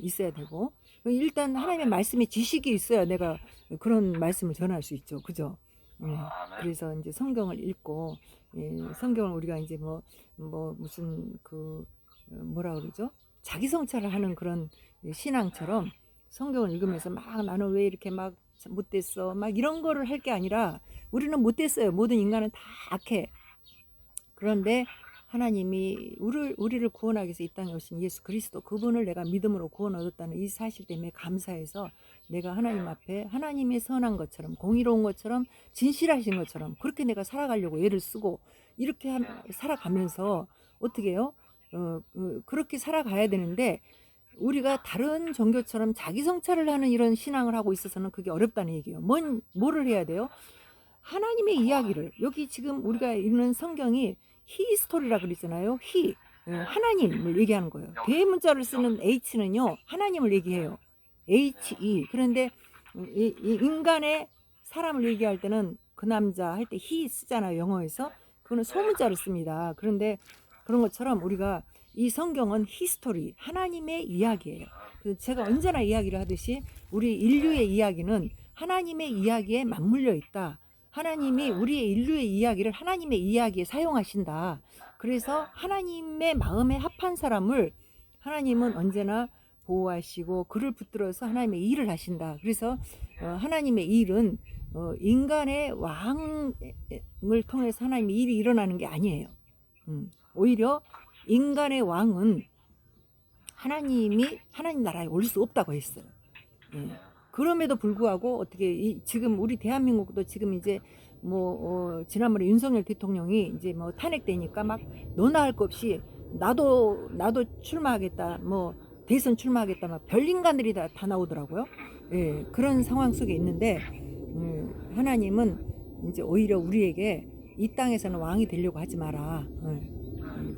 있어야 되고 일단 하나님의 말씀에 지식이 있어야 내가 그런 말씀을 전할 수 있죠. 그죠? 아멘. 그래서 이제 성경을 읽고 성경을 우리가 이제 무슨 뭐라 그러죠? 자기 성찰을 하는 그런 신앙처럼 성경을 읽으면서 막 나는 왜 이렇게 막 못됐어 막 이런 거를 할 게 아니라 우리는 못됐어요. 모든 인간은 다 악해. 그런데 하나님이 우리를 구원하기 위해서 이 땅에 오신 예수 그리스도 그분을 내가 믿음으로 구원 얻었다는 이 사실 때문에 감사해서 내가 하나님 앞에 하나님의 선한 것처럼 공의로운 것처럼 진실하신 것처럼 그렇게 내가 살아가려고 애를 쓰고 이렇게 살아가면서 어떻게 해요? 그렇게 살아가야 되는데 우리가 다른 종교처럼 자기 성찰을 하는 이런 신앙을 하고 있어서는 그게 어렵다는 얘기예요. 뭐를 해야 돼요? 하나님의 이야기를 여기 지금 우리가 읽는 성경이 히스토리라 그러잖아요. 하나님을 얘기하는 거예요. 대문자를 쓰는 H는요 하나님을 얘기해요. HE. 그런데 이 인간의 사람을 얘기할 때는 그 남자 할 때 he 쓰잖아요. 영어에서 그거는 소문자를 씁니다. 그런데 그런 것처럼 우리가 이 성경은 히스토리 하나님의 이야기예요. 그래서 제가 언제나 이야기를 하듯이 우리 인류의 이야기는 하나님의 이야기에 맞물려 있다. 하나님이 우리의 인류의 이야기를 하나님의 이야기에 사용하신다. 그래서 하나님의 마음에 합한 사람을 하나님은 언제나 보호하시고 그를 붙들어서 하나님의 일을 하신다. 그래서 하나님의 일은 인간의 왕을 통해서 하나님의 일이 일어나는 게 아니에요. 오히려 인간의 왕은 하나님 나라에 올 수 없다고 했어요. 그럼에도 불구하고 어떻게 지금 우리 대한민국도 지금 이제 지난번에 윤석열 대통령이 이제 탄핵되니까 막 너나 할 것 없이 나도 출마하겠다 대선 출마하겠다 막 별인간들이 다 나오더라고요. 그런 상황 속에 있는데 하나님은 이제 오히려 우리에게 이 땅에서는 왕이 되려고 하지 마라.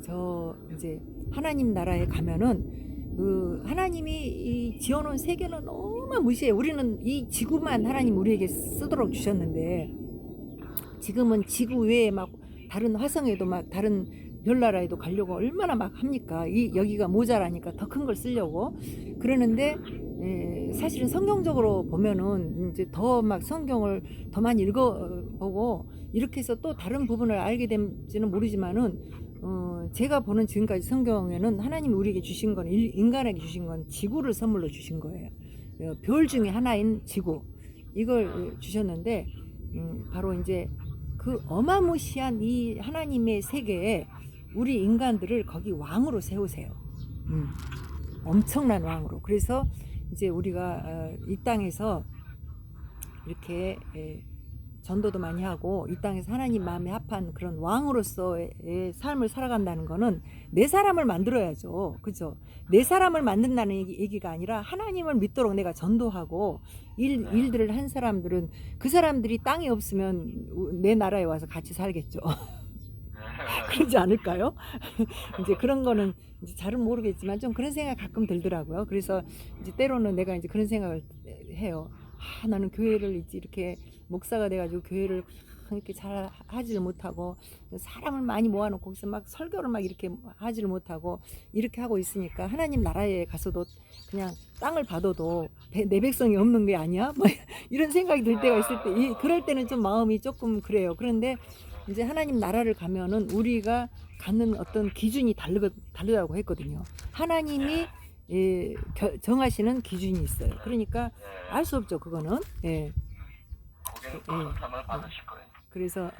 저 이제 하나님 나라에 가면은 하나님이 지어놓은 세계는 너무 무시해. 우리는 이 지구만 하나님 우리에게 쓰도록 주셨는데 지금은 지구 외에 막 다른 화성에도 막 다른 별나라에도 가려고 얼마나 막 합니까? 여기가 모자라니까 더 큰 걸 쓰려고 그러는데 사실은 성경적으로 보면은 이제 더 막 성경을 더 많이 읽어보고 이렇게 해서 또 다른 부분을 알게 될지는 모르지만은 제가 보는 지금까지 성경에는 하나님이 우리에게 주신 건 인간에게 주신 건 지구를 선물로 주신 거예요. 별 중에 하나인 지구 이걸 주셨는데 바로 이제 그 어마무시한 이 하나님의 세계에 우리 인간들을 거기 왕으로 세우세요. 엄청난 왕으로. 그래서 이제 우리가 이 땅에서 이렇게 전도도 많이 하고 이 땅에서 하나님 마음에 합한 그런 왕으로서의 삶을 살아간다는 거는 내 사람을 만들어야죠. 그죠? 내 사람을 만든다는 얘기가 아니라 하나님을 믿도록 내가 전도하고 일들을 한 사람들은 그 사람들이 땅이 없으면 내 나라에 와서 같이 살겠죠. 그러지 않을까요? 이제 그런 거는 이제 잘은 모르겠지만 좀 그런 생각 가끔 들더라고요. 그래서 이제 때로는 내가 이제 그런 생각을 해요. 나는 교회를 이제 이렇게 목사가 돼가지고 교회를 이렇게 잘 하지를 못하고 사람을 많이 모아놓고 거기서 막 설교를 막 이렇게 하지를 못하고 이렇게 하고 있으니까 하나님 나라에 가서도 그냥 땅을 받아도 내 백성이 없는 게 아니야? 뭐 이런 생각이 들 때가 있을 때 그럴 때는 좀 마음이 조금 그래요. 그런데 이제 하나님 나라를 가면은 우리가 갖는 어떤 기준이 다르다고 했거든요. 하나님이 정하시는 기준이 있어요. 그러니까 알 수 없죠. 그거는. 거기는 상을 받으실 거예요. 그래서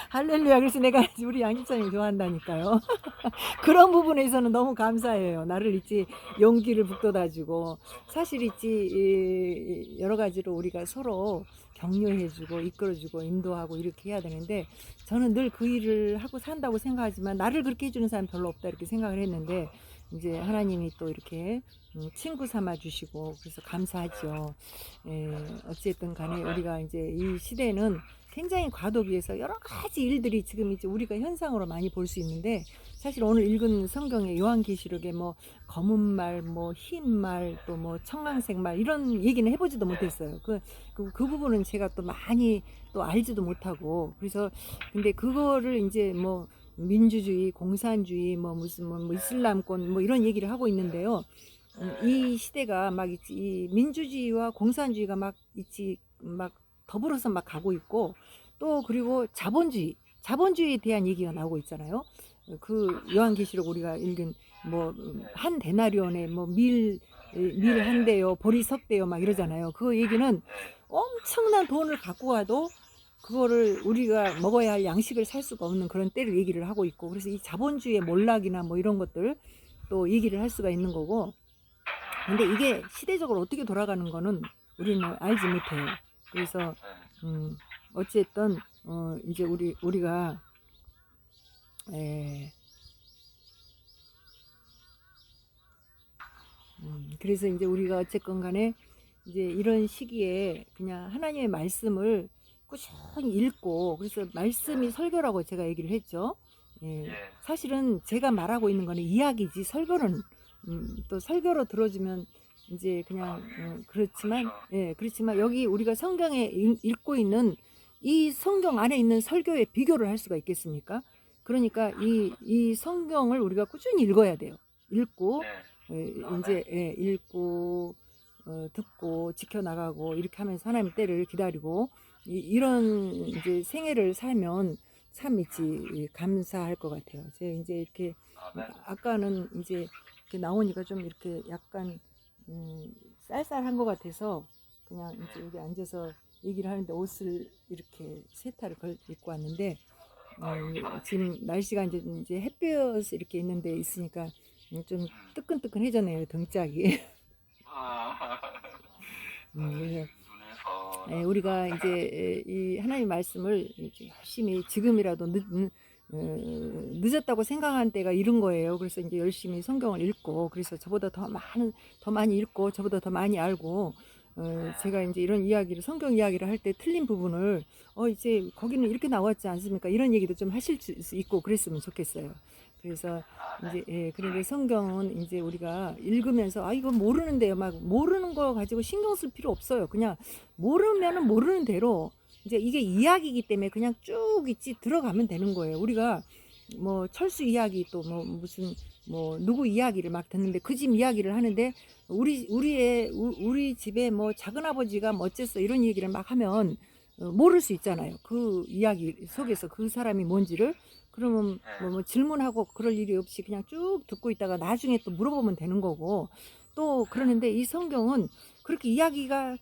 할렐루야. 그래서 내가 우리 양집사님 좋아한다니까요. 그런 부분에서는 너무 감사해요. 나를 있지 용기를 북돋아주고 사실 있지 여러 가지로 우리가 서로 격려해주고 이끌어주고 인도하고 이렇게 해야 되는데 저는 늘 그 일을 하고 산다고 생각하지만 나를 그렇게 해주는 사람 별로 없다 이렇게 생각을 했는데 이제 하나님이 또 이렇게 친구 삼아 주시고 그래서 감사하죠. 어쨌든 간에 우리가 이제 이 시대는 굉장히 과도기에서 여러 가지 일들이 지금 이제 우리가 현상으로 많이 볼 수 있는데, 사실 오늘 읽은 성경의 요한계시록에 뭐 검은 말, 뭐 흰 말, 또 뭐 청황색 말 이런 얘기는 해보지도 못했어요. 그 부분은 제가 또 많이 또 알지도 못하고, 그래서 근데 그거를 이제 뭐 민주주의, 공산주의, 뭐 무슨 뭐 이슬람권 뭐 이런 얘기를 하고 있는데요. 이 시대가 막 있지, 이 민주주의와 공산주의가 막 있지, 막 더불어서 막 가고 있고, 또 그리고 자본주의에 대한 얘기가 나오고 있잖아요. 그 요한계시록 우리가 읽은 뭐 한 데나리온에 뭐 밀 한 대요, 보리 석 대요 막 이러잖아요. 그 얘기는 엄청난 돈을 갖고 가도 그거를 우리가 먹어야 할 양식을 살 수가 없는 그런 때를 얘기를 하고 있고, 그래서 이 자본주의의 몰락이나 뭐 이런 것들 또 얘기를 할 수가 있는 거고, 근데 이게 시대적으로 어떻게 돌아가는 거는 우리는 알지 못해요. 그래서 어쨌든 이제 우리가 에, 그래서 이제 우리가 어쨌건 간에 이제 이런 시기에 그냥 하나님의 말씀을 꾸준히 읽고, 그래서 말씀이 설교라고 제가 얘기를 했죠. 예, 예. 사실은 제가 말하고 있는 거는 이야기지, 설교는 또 설교로 들어주면 이제 그냥 그렇지만, 그렇죠. 예, 그렇지만 여기 우리가 성경에 읽고 있는 이 성경 안에 있는 설교에 비교를 할 수가 있겠습니까? 그러니까 이 성경을 우리가 꾸준히 읽어야 돼요. 읽고 이제 읽고 듣고 지켜나가고 이렇게 하면서 하나님 때를 기다리고 이런 이제 생애를 살면 참 있지 감사할 것 같아요. 제가 이제 이렇게 아멘. 아까는 이제 이렇게 나오니까 좀 이렇게 약간 쌀쌀한 것 같아서 그냥 이제 여기 앉아서 얘기를 하는데 옷을 이렇게 세타를 입고 왔는데, 지금 날씨가 이제 햇볕이 이렇게 있는데 있으니까 좀 뜨끈뜨끈해졌네요, 등짝이. 아, 그래서 눈에서 우리가 이제 이 하나님 말씀을 이렇게 열심히 지금이라도 늦었다고 생각한 때가 이른 거예요. 그래서 이제 열심히 성경을 읽고, 그래서 저보다 더 많이 읽고 저보다 더 많이 알고, 제가 이제 이런 이야기를 성경 이야기를 할 때 틀린 부분을 이제 거기는 이렇게 나왔지 않습니까? 이런 얘기도 좀 하실 수 있고 그랬으면 좋겠어요. 그래서 이제 그런데 성경은 이제 우리가 읽으면서 이거 모르는데요, 막 모르는 거 가지고 신경 쓸 필요 없어요. 그냥 모르면은 모르는 대로 이제 이게 이야기이기 때문에 그냥 쭉 있지 들어가면 되는 거예요. 우리가 뭐 철수 이야기 또 뭐 무슨 뭐 누구 이야기를 막 듣는데 그 집 이야기를 하는데 우리 집에 뭐 작은 아버지가 뭐 어쨌어 이런 얘기를 막 하면 모를 수 있잖아요. 그 이야기 속에서 그 사람이 뭔지를. 그러면 뭐 질문하고 그럴 일이 없이 그냥 쭉 듣고 있다가 나중에 또 물어보면 되는 거고, 또 그러는데 이 성경은 그렇게 이야기가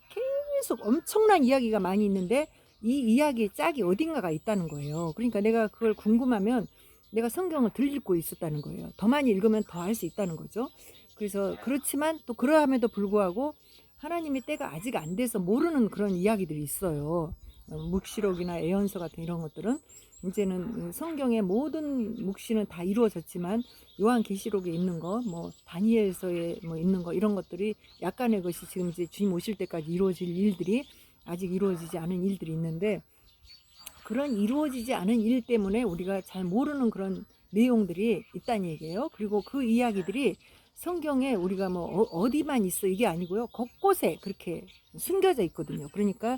계속 엄청난 이야기가 많이 있는데 이 이야기의 짝이 어딘가가 있다는 거예요. 그러니까 내가 그걸 궁금하면 내가 성경을 덜 읽고 있었다는 거예요. 더 많이 읽으면 더 알 수 있다는 거죠. 그래서 그렇지만 또 그러함에도 불구하고 하나님의 때가 아직 안 돼서 모르는 그런 이야기들이 있어요. 묵시록이나 애언서 같은 이런 것들은 이제는 성경의 모든 묵시는 다 이루어졌지만 요한계시록에 있는 거, 뭐 다니엘서에 뭐 있는 거 이런 것들이 약간의 것이 지금 이제 주님 오실 때까지 이루어질 일들이 아직 이루어지지 않은 일들이 있는데, 그런 이루어지지 않은 일 때문에 우리가 잘 모르는 그런 내용들이 있다는 얘기예요. 그리고 그 이야기들이 성경에 우리가 뭐 어디만 있어 이게 아니고요. 곳곳에 그렇게 숨겨져 있거든요. 그러니까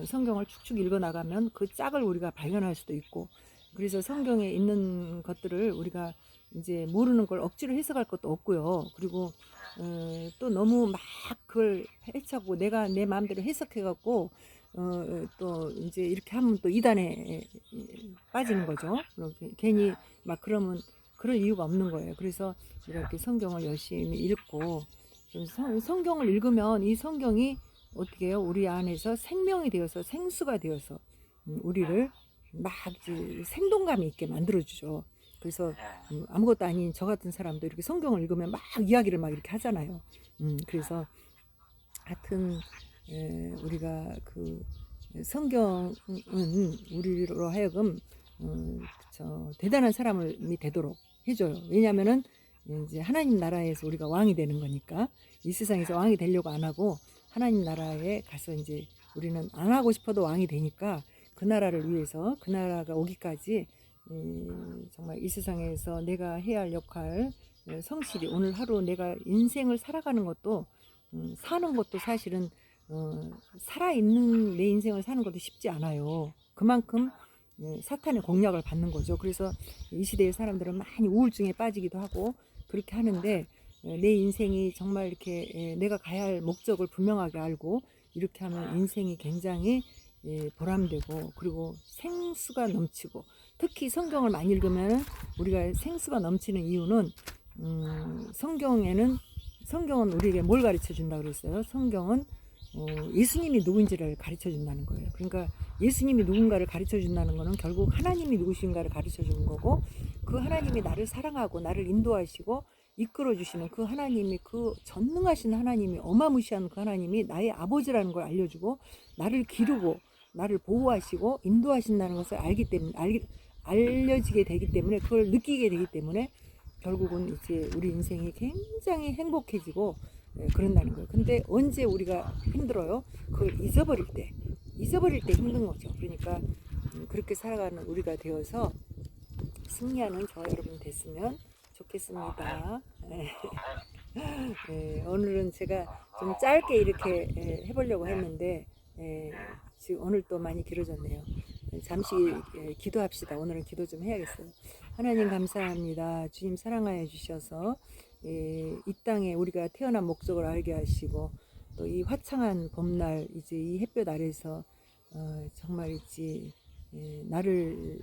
성경을 축축 읽어 나가면 그 짝을 우리가 발견할 수도 있고, 그래서 성경에 있는 것들을 우리가 이제 모르는 걸 억지로 해석할 것도 없고요. 그리고 또 너무 막 그걸 해석하고 내가 내 마음대로 해석해 갖고 또 이제 이렇게 하면 또 이단에 빠지는 거죠. 그렇게 괜히 막 그러면 그럴 이유가 없는 거예요. 그래서 우리가 이렇게 성경을 열심히 읽고, 성경을 읽으면 이 성경이 어떻게 해요? 우리 안에서 생명이 되어서 생수가 되어서 우리를 막 생동감이 있게 만들어주죠. 그래서 아무것도 아닌 저 같은 사람도 이렇게 성경을 읽으면 막 이야기를 막 이렇게 하잖아요. 그래서 하여튼 우리가 그 성경은 우리로 하여금 대단한 사람이 되도록 해줘요. 왜냐하면은 이제 하나님 나라에서 우리가 왕이 되는 거니까, 이 세상에서 왕이 되려고 안 하고 하나님 나라에 가서 이제 우리는 안 하고 싶어도 왕이 되니까 그 나라를 위해서 그 나라가 오기까지 정말 이 세상에서 내가 해야 할 역할 성실히 오늘 하루 내가 인생을 살아가는 것도 사는 것도 사실은 살아있는 내 인생을 사는 것도 쉽지 않아요. 그만큼 사탄의 공략을 받는 거죠. 그래서 이 시대의 사람들은 많이 우울증에 빠지기도 하고 그렇게 하는데 내 인생이 정말 이렇게 내가 가야 할 목적을 분명하게 알고 이렇게 하면 인생이 굉장히 보람되고 그리고 생수가 넘치고 특히 성경을 많이 읽으면 우리가 생수가 넘치는 이유는 성경은 우리에게 뭘 가르쳐 준다 그랬어요? 성경은 예수님이 누군지를 가르쳐 준다는 거예요. 그러니까 예수님이 누군가를 가르쳐 준다는 거는 결국 하나님이 누구신가를 가르쳐 주는 거고 그 하나님이 나를 사랑하고 나를 인도하시고 이끌어 주시는 그 하나님이 그 전능하신 하나님이 어마무시한 그 하나님이 나의 아버지라는 걸 알려주고 나를 기르고 나를 보호하시고 인도하신다는 것을 알기 때문에 알려지게 되기 때문에 그걸 느끼게 되기 때문에 결국은 이제 우리 인생이 굉장히 행복해지고 그런다는 거예요. 근데 언제 우리가 힘들어요? 그걸 잊어버릴 때 힘든 거죠. 그러니까 그렇게 살아가는 우리가 되어서 승리하는 저와 여러분 됐으면 좋겠습니다. 오늘은 제가 좀 짧게 이렇게 해보려고 했는데 지금 오늘 또 많이 길어졌네요. 잠시 기도합시다. 오늘은 기도 좀 해야겠어요. 하나님 감사합니다. 주님 사랑하여 주셔서 이 땅에 우리가 태어난 목적을 알게 하시고 또 이 화창한 봄날 이제 이 햇볕 아래서 정말 있지 나를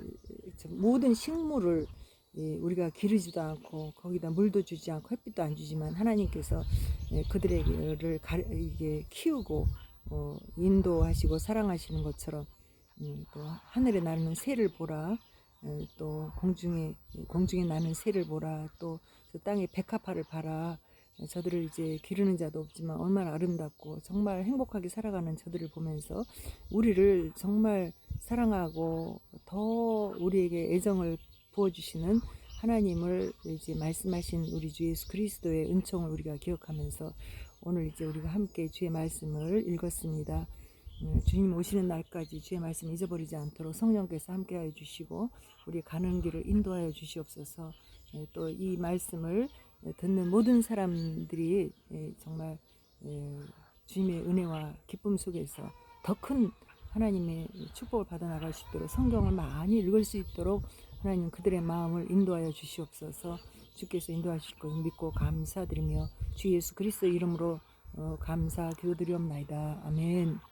모든 식물을 우리가 기르지도 않고 거기다 물도 주지 않고 햇빛도 안 주지만 하나님께서 그들에게를 이게 키우고 인도하시고 사랑하시는 것처럼 또 하늘에 나는 새를 보라 또 공중에 나는 새를 보라 또 저 땅에 백합화를 봐라 저들을 이제 기르는 자도 없지만 얼마나 아름답고 정말 행복하게 살아가는 저들을 보면서 우리를 정말 사랑하고 더 우리에게 애정을 부어주시는 하나님을 이제 말씀하신 우리 주 예수 그리스도의 은총을 우리가 기억하면서 오늘 이제 우리가 함께 주의 말씀을 읽었습니다. 주님 오시는 날까지 주의 말씀 잊어버리지 않도록 성령께서 함께하여 주시고 우리 가는 길을 인도하여 주시옵소서. 또 이 말씀을 듣는 모든 사람들이 정말 주님의 은혜와 기쁨 속에서 더 큰 하나님의 축복을 받아 나갈 수 있도록 성경을 많이 읽을 수 있도록 하나님 그들의 마음을 인도하여 주시옵소서. 주께서 인도하실 것을 믿고 감사드리며 주 예수 그리스도 이름으로 감사 기도드리옵나이다. 아멘.